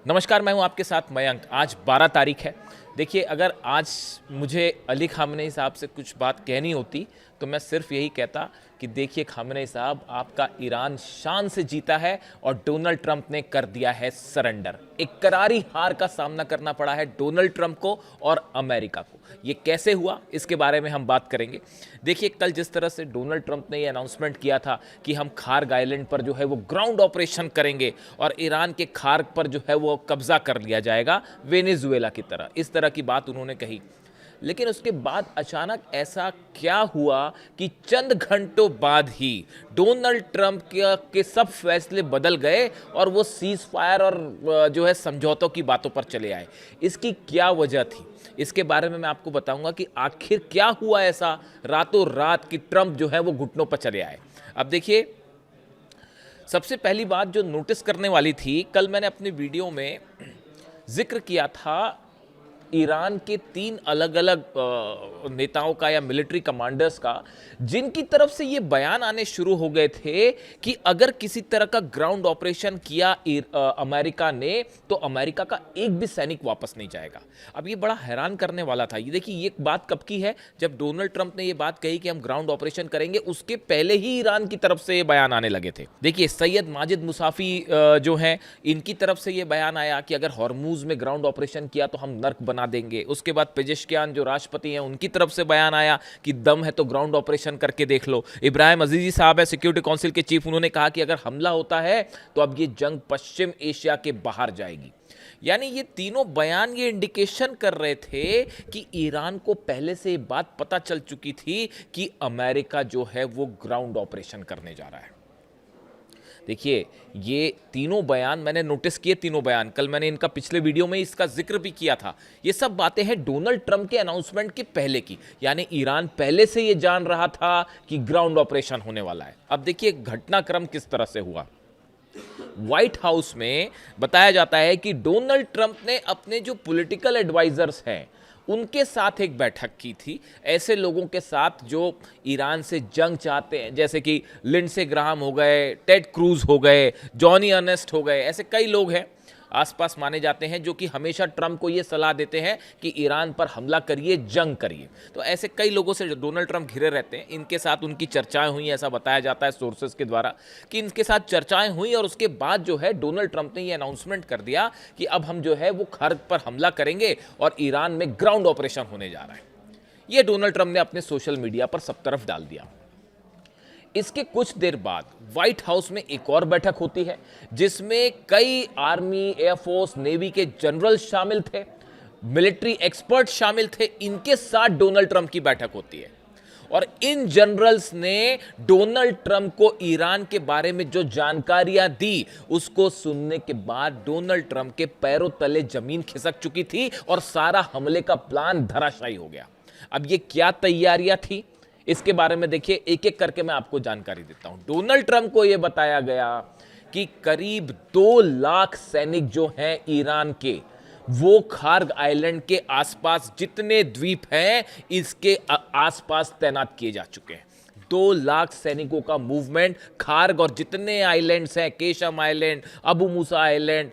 नमस्कार, मैं हूं आपके साथ मयंक। आज 12 तारीख है। देखिए, अगर आज मुझे अली खामनेई साहब से कुछ बात कहनी होती तो मैं सिर्फ यही कहता कि देखिए खामनेई साहब, आपका ईरान शान से जीता है और डोनाल्ड ट्रंप ने कर दिया है सरेंडर। एक करारी हार का सामना करना पड़ा है डोनाल्ड ट्रंप को और अमेरिका को। ये कैसे हुआ, इसके बारे में हम बात करेंगे। देखिए, कल जिस तरह से डोनाल्ड ट्रंप ने ये अनाउंसमेंट किया था कि हम खार्ग आइलैंड पर जो है वो ग्राउंड ऑपरेशन करेंगे और ईरान के खार्ग पर जो है वो कब्जा कर लिया जाएगा वेनेजुएला की तरह, इस तरह की बात उन्होंने कही। लेकिन उसके बाद अचानक ऐसा क्या हुआ कि चंद घंटों बाद ही डोनाल्ड ट्रंप के सब फैसले बदल गए और वो सीज फायर और जो है समझौतों की बातों पर चले आए। इसकी क्या वजह थी, इसके बारे में मैं आपको बताऊंगा कि आखिर क्या हुआ ऐसा रातों रात कि ट्रंप जो है वो घुटनों पर चले आए। अब देखिए, सबसे पहली बात जो नोटिस करने वाली थी, कल मैंने अपनी वीडियो में जिक्र किया था ईरान के 3 अलग अलग नेताओं का या मिलिट्री कमांडर्स का, जिनकी तरफ से ये बयान आने शुरू हो गए थे कि अगर किसी तरह का ग्राउंड ऑपरेशन किया अमेरिका ने तो अमेरिका का एक भी सैनिक वापस नहीं जाएगा। अब ये बड़ा हैरान करने वाला था। ये देखिए, ये बात कब की है, जब डोनाल्ड ट्रंप ने ये बात कही कि हम ग्राउंड ऑपरेशन करेंगे, उसके पहले ही ईरान की तरफ से ये बयान आने लगे थे। देखिए, सैयद माजिद मुसाफी जो हैं, इनकी तरफ से ये बयान आया कि अगर हॉर्मूज में ग्राउंड ऑपरेशन किया तो हम नर्क बना देंगे। उसके बाद पेजेश्कियान जो राष्ट्रपति हैं, उनकी तरफ से बयान आया कि दम है तो ग्राउंड ऑपरेशन करके देख लो। इब्राहिम अजीजी साहब है सिक्योरिटी काउंसिल के चीफ, उन्होंने कहा कि अगर हमला होता है तो अब ये जंग पश्चिम एशिया के बाहर जाएगी। यानी ये तीनों बयान ये इंडिकेशन कर रहे थे कि ईरान को पहले से ये बात पता चल चुकी थी कि अमेरिका जो है वो ग्राउंड ऑपरेशन करने जा रहा है। देखिए, ये तीनों बयान मैंने नोटिस किए, तीनों बयान कल मैंने इनका पिछले वीडियो में इसका जिक्र भी किया था। ये सब बातें हैं डोनाल्ड ट्रंप के अनाउंसमेंट के पहले की, यानी ईरान पहले से ये जान रहा था कि ग्राउंड ऑपरेशन होने वाला है। अब देखिए घटनाक्रम किस तरह से हुआ। व्हाइट हाउस में बताया जाता है कि डोनाल्ड ट्रंप ने अपने जो पॉलिटिकल एडवाइजर्स हैं उनके साथ एक बैठक की थी, ऐसे लोगों के साथ जो ईरान से जंग चाहते हैं, जैसे कि लिंडसे ग्राहम हो गए, टेड क्रूज हो गए, जॉनी अर्नेस्ट हो गए। ऐसे कई लोग हैं आसपास माने जाते हैं जो कि हमेशा ट्रंप को ये सलाह देते हैं कि ईरान पर हमला करिए, जंग करिए। तो ऐसे कई लोगों से डोनाल्ड ट्रंप घिरे रहते हैं, इनके साथ उनकी चर्चाएं हुई, ऐसा बताया जाता है सोर्सेस के द्वारा कि इनके साथ चर्चाएं हुई और उसके बाद जो है डोनाल्ड ट्रंप ने ये अनाउंसमेंट कर दिया कि अब हम जो है वो खार्ग पर हमला करेंगे और ईरान में ग्राउंड ऑपरेशन होने जा रहा है। ये डोनाल्ड ट्रंप ने अपने सोशल मीडिया पर सब तरफ डाल दिया। इसके कुछ देर बाद व्हाइट हाउस में एक और बैठक होती है जिसमें कई आर्मी, एयरफोर्स, नेवी के जनरल शामिल थे, मिलिट्री एक्सपर्ट शामिल थे। इनके साथ डोनाल्ड ट्रंप की बैठक होती है और इन जनरल्स ने डोनाल्ड ट्रंप को ईरान के बारे में जो जानकारियां दी, उसको सुनने के बाद डोनाल्ड ट्रंप के पैरों तले जमीन खिसक चुकी थी और सारा हमले का प्लान धराशायी हो गया। अब ये क्या तैयारियां थी, इसके बारे में देखिए, एक एक करके मैं आपको जानकारी देता हूं। डोनाल्ड ट्रंप को यह बताया गया कि करीब 2 लाख सैनिक जो हैं ईरान के, वो खार्ग आइलैंड के आसपास जितने द्वीप हैं इसके आसपास तैनात किए जा चुके हैं। 2 लाख सैनिकों का मूवमेंट खार्ग और जितने आइलैंड्स हैं, केशम आइलैंड, अबू मूसा आइलैंड,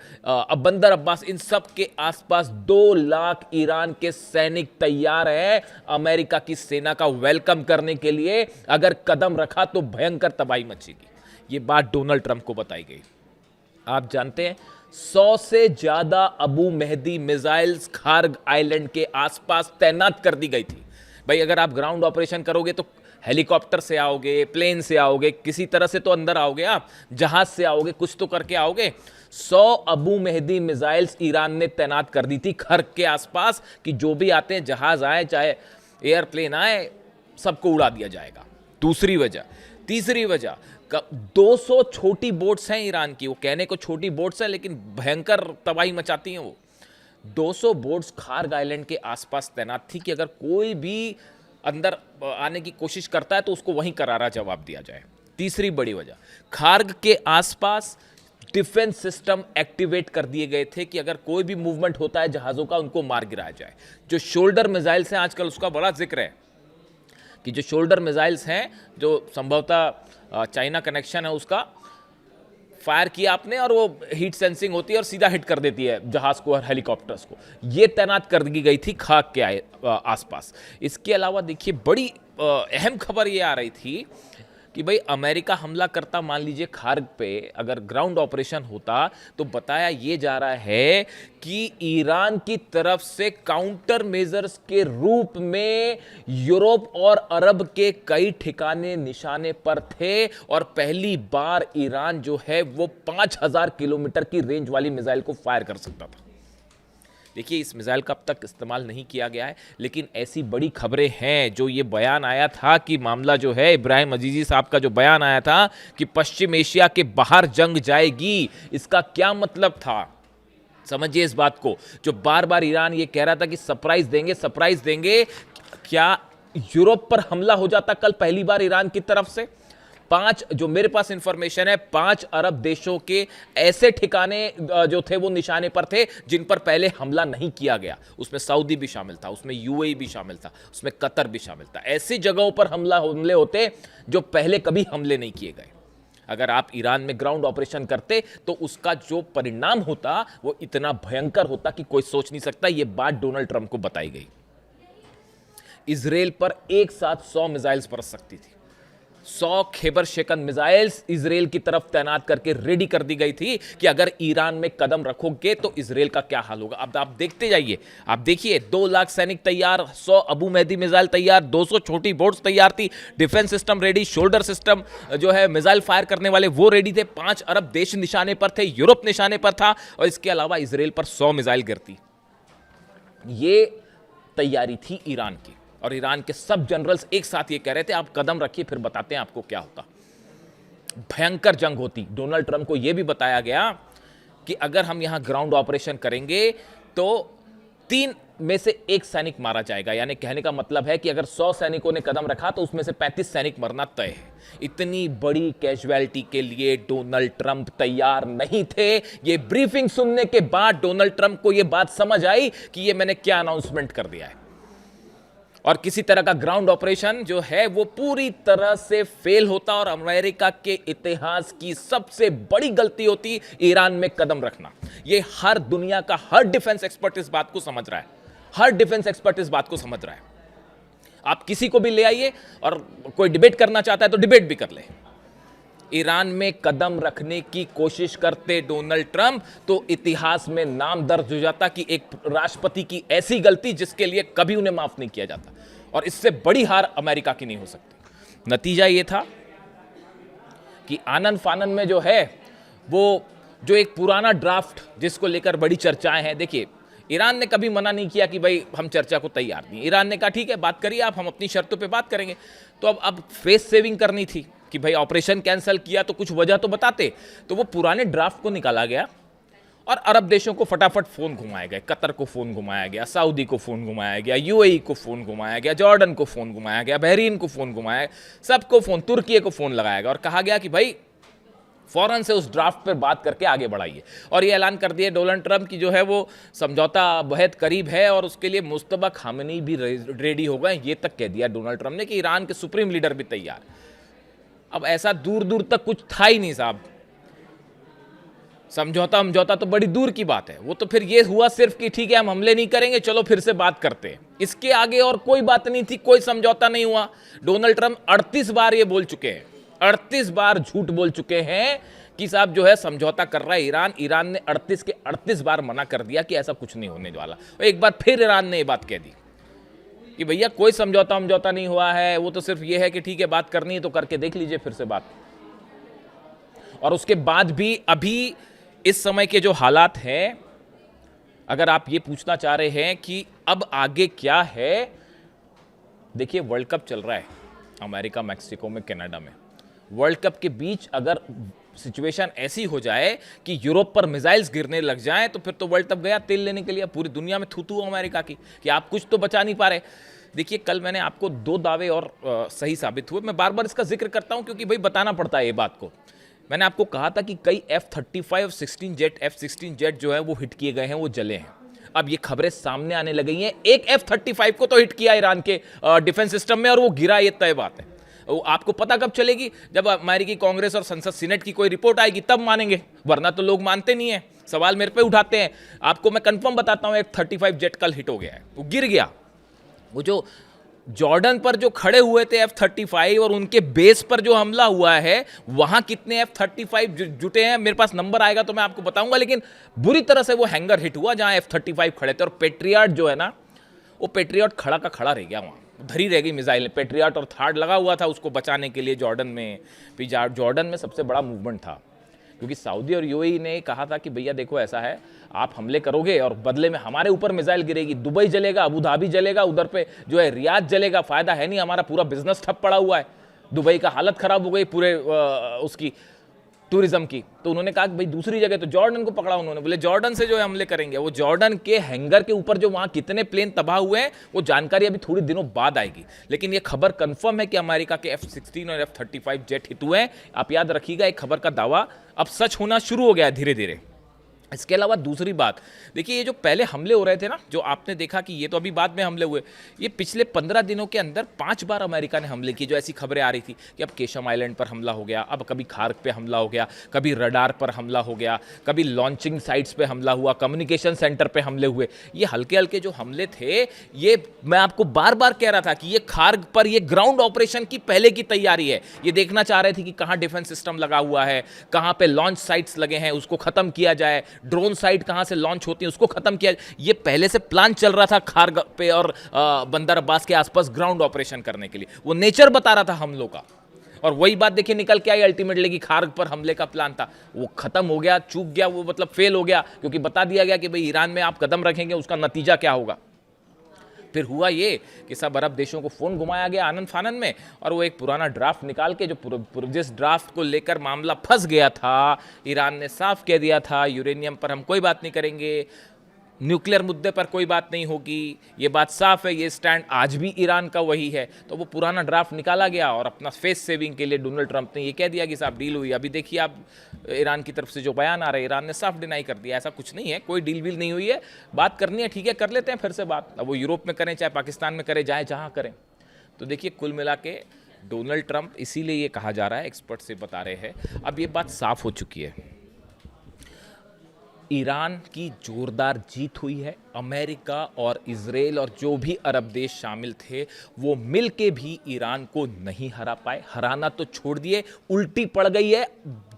बंदर अब्बास, इन सब के आसपास 2 लाख ईरान के सैनिक तैयार हैं अमेरिका की सेना का वेलकम करने के लिए। अगर कदम रखा तो भयंकर तबाही मचेगी। ये बात डोनाल्ड ट्रंप को बताई गई। आप जानते हैं 100 से ज्यादा Abu Mahdi missiles Kharg island के आसपास तैनात कर दी गई थी। भाई, अगर आप ग्राउंड ऑपरेशन करोगे तो हेलीकॉप्टर से आओगे, प्लेन से आओगे, किसी तरह से तो अंदर आओगे, आप जहाज से आओगे, कुछ तो करके आओगे। 100 अबू मेहदी मिसाइल्स ईरान ने तैनात कर दी थी खार्ग के आसपास कि जो भी आते हैं, जहाज आए चाहे एयरप्लेन आए, सबको उड़ा दिया जाएगा। तीसरी वजह 200 छोटी बोट्स हैं ईरान की। वो कहने को छोटी बोट्स हैं लेकिन भयंकर तबाही मचाती हैं वो। 200 बोट्स खार्ग आइलैंड के आसपास तैनात थी कि अगर कोई भी अंदर आने की कोशिश करता है तो उसको वहीं करारा जवाब दिया जाए। तीसरी बड़ी वजह, खार्ग के आसपास डिफेंस सिस्टम एक्टिवेट कर दिए गए थे कि अगर कोई भी मूवमेंट होता है जहाजों का, उनको मार गिराया जाए। जो शोल्डर मिसाइल्स हैं, आजकल उसका बड़ा जिक्र है कि जो शोल्डर मिसाइल्स हैं, जो संभवतः चाइना कनेक्शन है उसका, फायर किया आपने और वो हीट सेंसिंग होती है और सीधा हिट कर देती है जहाज को और हेलीकॉप्टर्स को। ये तैनात कर दी गई थी खाक के आसपास। इसके अलावा देखिए बड़ी अहम खबर ये आ रही थी कि भाई अमेरिका हमला करता, मान लीजिए खार्ग पे अगर ग्राउंड ऑपरेशन होता, तो बताया ये जा रहा है कि ईरान की तरफ से काउंटर मेजर्स के रूप में यूरोप और अरब के कई ठिकाने निशाने पर थे और पहली बार ईरान जो है वो 5000 किलोमीटर की रेंज वाली मिसाइल को फायर कर सकता था। देखिए इस मिसाइल का अब तक इस्तेमाल नहीं किया गया है, लेकिन ऐसी बड़ी खबरें हैं। जो ये बयान आया था कि मामला जो है इब्राहिम अजीजी साहब का जो बयान आया था कि पश्चिम एशिया के बाहर जंग जाएगी, इसका क्या मतलब था? समझिए इस बात को। जो बार बार ईरान ये कह रहा था कि सरप्राइज देंगे सरप्राइज देंगे, क्या यूरोप पर हमला हो जाता कल पहली बार ईरान की तरफ से? 5, जो मेरे पास इंफॉर्मेशन है, 5 अरब देशों के ऐसे ठिकाने जो थे वो निशाने पर थे जिन पर पहले हमला नहीं किया गया। उसमें सऊदी भी शामिल था, उसमें यूएई भी शामिल था, उसमें कतर भी शामिल था। ऐसी जगहों पर हमले होते जो पहले कभी हमले नहीं किए गए। अगर आप ईरान में ग्राउंड ऑपरेशन करते तो उसका जो परिणाम होता वो इतना भयंकर होता कि कोई सोच नहीं सकता। यह बात डोनाल्ड ट्रंप को बताई गई। इजराइल पर एक साथ 100 मिसाइल्स बरस सकती थी। 100 खैबर शेकन मिसाइल्स इजराइल की तरफ तैनात करके रेडी कर दी गई थी कि अगर ईरान में कदम रखोगे तो इजराइल का क्या हाल होगा। अब आप देखते जाइए, आप देखिए 2 लाख सैनिक तैयार, 100 अबू मेहदी मिसाइल तैयार, 200 छोटी बोट्स तैयार थी, defence system ready, shoulder system जो है मिसाइल फायर करने वाले वो रेडी थे, 5 अरब देश निशाने पर थे, यूरोप निशाने पर था और इसके अलावा इजराइल पर 100 मिसाइल गिरती। ये तैयारी थी ईरान की और ईरान के सब जनरल्स एक साथ ये कह रहे थे आप कदम रखिए फिर बताते हैं आपको क्या होता। भयंकर जंग होती। डोनाल्ड ट्रंप को यह भी बताया गया कि अगर हम यहां ग्राउंड ऑपरेशन करेंगे तो 3 में से 1 सैनिक मारा जाएगा। यानी कहने का मतलब है कि अगर 100 सैनिकों ने कदम रखा तो उसमें से 35 सैनिक मरना तय है। इतनी बड़ी कैजुअलिटी के लिए डोनाल्ड ट्रंप तैयार नहीं थे। ये ब्रीफिंग सुनने के बाद डोनाल्ड ट्रंप को यह बात समझ आई कि ये मैंने क्या अनाउंसमेंट कर दिया है और किसी तरह का ग्राउंड ऑपरेशन जो है वो पूरी तरह से फेल होता और अमेरिका के इतिहास की सबसे बड़ी गलती होती ईरान में कदम रखना। ये हर दुनिया का हर डिफेंस एक्सपर्ट इस बात को समझ रहा है। हर डिफेंस एक्सपर्ट इस बात को समझ रहा है। आप किसी को भी ले आइए और कोई डिबेट करना चाहता है तो डिबेट भी कर ले। ईरान में कदम रखने की कोशिश करते डोनाल्ड ट्रंप तो इतिहास में नाम दर्ज हो जाता कि एक राष्ट्रपति की ऐसी गलती जिसके लिए कभी उन्हें माफ नहीं किया जाता और इससे बड़ी हार अमेरिका की नहीं हो सकती। नतीजा यह था कि आनन फानन में जो है वो जो एक पुराना ड्राफ्ट जिसको लेकर बड़ी चर्चाएं हैं, देखिए ईरान ने कभी मना नहीं किया कि भाई हम चर्चा को तैयार नहीं। ईरान ने कहा ठीक है बात करिए आप, हम अपनी शर्तों पे बात करेंगे। तो अब फेस सेविंग करनी थी कि भाई ऑपरेशन कैंसिल किया तो कुछ वजह तो बताते। तो वो पुराने ड्राफ्ट को निकाला गया और अरब देशों को फटाफट फोन घुमाए गए। कतर को फोन घुमाया गया, सऊदी को फोन घुमाया गया, यूएई को फोन घुमाया गया, जॉर्डन को फोन घुमाया गया, बहरीन को फोन घुमाया गया, सबको फोन, तुर्की को फोन लगाया गया और कहा गया कि भाई फौरन से उस ड्राफ्ट पर बात करके आगे बढ़ाइए। और ये ऐलान कर दिया डोनाल्ड ट्रंप की जो है वो समझौता बहुत करीब है और उसके लिए मुस्तफा खामेनी भी रेडी हो गए। ये तक कह दिया डोनाल्ड ट्रंप ने कि ईरान के सुप्रीम लीडर भी तैयार। अब ऐसा दूर दूर तक कुछ था ही नहीं साहब। समझौता तो बड़ी दूर की बात है। वो तो फिर ये हुआ सिर्फ कि ठीक है हम हमले नहीं करेंगे, चलो फिर से बात करते हैं। इसके आगे और कोई बात नहीं थी, कोई समझौता नहीं हुआ। डोनाल्ड ट्रंप 38 बार ये बोल चुके हैं, 38 बार झूठ बोल चुके हैं कि साहब जो है समझौता कर रहा है ईरान। ईरान ने 38 के 38 बार मना कर दिया कि ऐसा कुछ नहीं होने वाला। और एक बार फिर ईरान ने ये बात कह दी कि भैया कोई समझौता नहीं हुआ है, वो तो सिर्फ ये है कि ठीक है बात करनी है तो करके देख लीजिए फिर से बात। और उसके बाद भी अभी इस समय के जो हालात हैं, अगर आप ये पूछना चाह रहे हैं कि अब आगे क्या है, देखिए वर्ल्ड कप चल रहा है अमेरिका, मैक्सिको में, कनाडा में। वर्ल्ड कप के बीच अगर सिचुएशन ऐसी हो जाए कि यूरोप पर मिसाइल्स गिरने लग जाएं तो फिर तो वर्ल्ड कप गया तेल लेने के लिए। पूरी दुनिया में थू अमेरिका की कि आप कुछ तो बचा नहीं पा रहे। देखिए कल मैंने आपको 2 दावे और सही साबित हुए। मैं बार बार इसका जिक्र करता हूं क्योंकि भाई बताना पड़ता है ये बात को। मैंने आपको कहा था कि कई F-35 F-16 जेट जो है वो हिट किए गए हैं, वो जले हैं। अब ये खबरें सामने आने लगी हैं। एक F-35 को तो हिट किया ईरान के डिफेंस सिस्टम में और वो गिरा, ये तय बात है। आपको पता कब चलेगी? जब अमेरिकी कांग्रेस और संसद सीनेट की कोई रिपोर्ट आएगी तब मानेंगे, वरना तो लोग मानते नहीं है, सवाल मेरे पे उठाते हैं। आपको मैं कंफर्म बताता हूं, F-35 जेट कल हिट हो गया है, वो गिर गया। वो जो जॉर्डन पर जो खड़े हुए थे F-35 और उनके बेस पर जो हमला हुआ है, वहां कितने F-35 जुटे हैं मेरे पास नंबर आएगा तो मैं आपको बताऊंगा, लेकिन बुरी तरह से वो हैंगर हिट हुआ जहां F-35 खड़े थे। और पेट्रियट जो है ना, वो पेट्रियट खड़ा का खड़ा रह गया, वहां धरी रह गई मिसाइल। पेट्रियट और थार्ड लगा हुआ था उसको बचाने के लिए जॉर्डन में। फिर जॉर्डन में सबसे बड़ा मूवमेंट था, क्योंकि सऊदी और यूएई ने कहा था कि भैया देखो ऐसा है, आप हमले करोगे और बदले में हमारे ऊपर मिसाइल गिरेगी, दुबई जलेगा, अबू धाबी जलेगा, उधर पे जो है रियाद जलेगा, फायदा है नहीं, हमारा पूरा बिजनेस ठप पड़ा हुआ है, दुबई का हालत खराब हो गई पूरे उसकी टूरिज्म की। तो उन्होंने कहा कि भाई दूसरी जगह, तो जॉर्डन को पकड़ा उन्होंने, बोले जॉर्डन से जो है हमले करेंगे। वो जॉर्डन के हैंगर के ऊपर जो वहां कितने प्लेन तबाह हुए हैं वो जानकारी अभी थोड़ी दिनों बाद आएगी, लेकिन ये खबर कंफर्म है कि अमेरिका के F-16 और F-35 जेट हिट हुए हैं। आप याद रखिएगा, एक खबर का दावा अब सच होना शुरू हो गया है धीरे धीरे। इसके अलावा दूसरी बात देखिए, ये जो पहले हमले हो रहे थे ना, जो आपने देखा कि ये तो अभी बाद में हमले हुए, ये पिछले 15 दिनों के अंदर 5 बार अमेरिका ने हमले किए। जो ऐसी खबरें आ रही थी कि अब केशम आइलैंड पर हमला हो गया, अब कभी खार्क पे हमला हो गया, कभी रडार पर हमला हो गया, कभी लॉन्चिंग साइट्स पे हमला हुआ, कम्युनिकेशन सेंटर पे हमले हुए। ये हल्के हल्के जो हमले थे, ये मैं आपको बार बार कह रहा था कि ये खार्क पर ये ग्राउंड ऑपरेशन की पहले की तैयारी है। ये देखना चाह रहे थे कि कहाँ डिफेंस सिस्टम लगा हुआ है, कहाँ पे लॉन्च साइट्स लगे हैं, उसको खत्म किया जाए, ड्रोन साइट कहां से लॉन्च होती है उसको खत्म किया। ये पहले से प्लान चल रहा था खार्ग पे और बंदर अब्बास के आसपास ग्राउंड ऑपरेशन करने के लिए। वो नेचर बता रहा था हमलों का, और वही बात देखिए निकल के आई अल्टीमेटली कि खार्ग पर हमले का प्लान था, वो खत्म हो गया, चूक गया, वो मतलब फेल हो गया, क्योंकि बता दिया गया कि भाई ईरान में आप कदम रखेंगे उसका नतीजा क्या होगा। फिर हुआ ये कि सब अरब देशों को फ़ोन घुमाया गया आनंद फानन में, और वो एक पुराना ड्राफ्ट निकाल के, जो जिस ड्राफ्ट को लेकर मामला फंस गया था, ईरान ने साफ कह दिया था यूरेनियम पर हम कोई बात नहीं करेंगे, न्यूक्लियर मुद्दे पर कोई बात नहीं होगी, ये बात साफ है, ये स्टैंड आज भी ईरान का वही है। तो वो पुराना ड्राफ्ट निकाला गया और अपना फेस सेविंग के लिए डोनाल्ड ट्रंप ने ये कह दिया कि साहब डील हुई। अभी देखिए आप ईरान की तरफ से जो बयान आ रहा है, ईरान ने साफ डिनाई कर दिया, ऐसा कुछ नहीं है, कोई डील वील नहीं हुई है, बात करनी है ठीक है कर लेते हैं फिर से बात। अब वो यूरोप में करें चाहे पाकिस्तान में करें, चाहे जहाँ करें। तो देखिए कुल मिला के डोनाल्ड ट्रंप, इसीलिए ये कहा जा रहा है, एक्सपर्ट से बता रहे हैं, अब ये बात साफ हो चुकी है, ईरान की जोरदार जीत हुई है। अमेरिका और इजराइल और जो भी अरब देश शामिल थे वो मिल के भी ईरान को नहीं हरा पाए। हराना तो छोड़ दिए, उल्टी पड़ गई है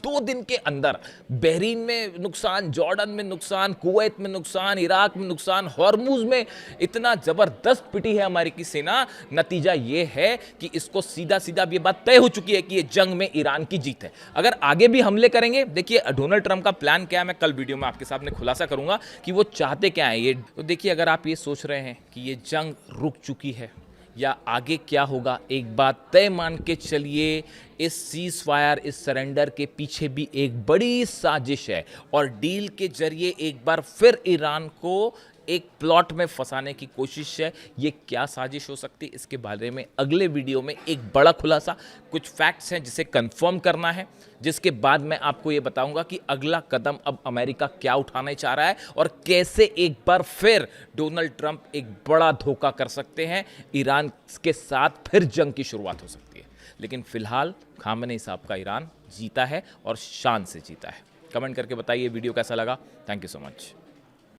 2 दिन के अंदर। बहरीन में नुकसान, जॉर्डन में नुकसान, कुवैत में नुकसान, इराक में नुकसान, हॉर्मुज में इतना ज़बरदस्त पिटी है अमेरिकी सेना। नतीजा ये है कि इसको सीधा सीधा ये बात तय हो चुकी है कि ये जंग में ईरान की जीत है। अगर आगे भी हमले करेंगे, देखिए डोनाल्ड ट्रंप का प्लान क्या है, मैं कल वीडियो में आपके सामने खुलासा करूंगा कि वो चाहते क्या है ये। तो देखिए अगर आप ये सोच रहे हैं कि ये जंग रुक चुकी है या आगे क्या होगा, एक बात तय मान के चलिए, इस सीज फायर, इस सरेंडर के पीछे भी एक बड़ी साजिश है, और डील के जरिए एक बार फिर ईरान को एक प्लॉट में फंसाने की कोशिश है। ये क्या साजिश हो सकती है, इसके बारे में अगले वीडियो में एक बड़ा खुलासा, कुछ फैक्ट्स हैं जिसे कंफर्म करना है, जिसके बाद मैं आपको ये बताऊंगा कि अगला कदम अब अमेरिका क्या उठाना चाह रहा है और कैसे एक बार फिर डोनाल्ड ट्रंप एक बड़ा धोखा कर सकते हैं, ईरान के साथ फिर जंग की शुरुआत हो सकती है। लेकिन फिलहाल खामेनेई साहब का ईरान जीता है और शान से जीता है। कमेंट करके बताइए वीडियो कैसा लगा। Thank you so much.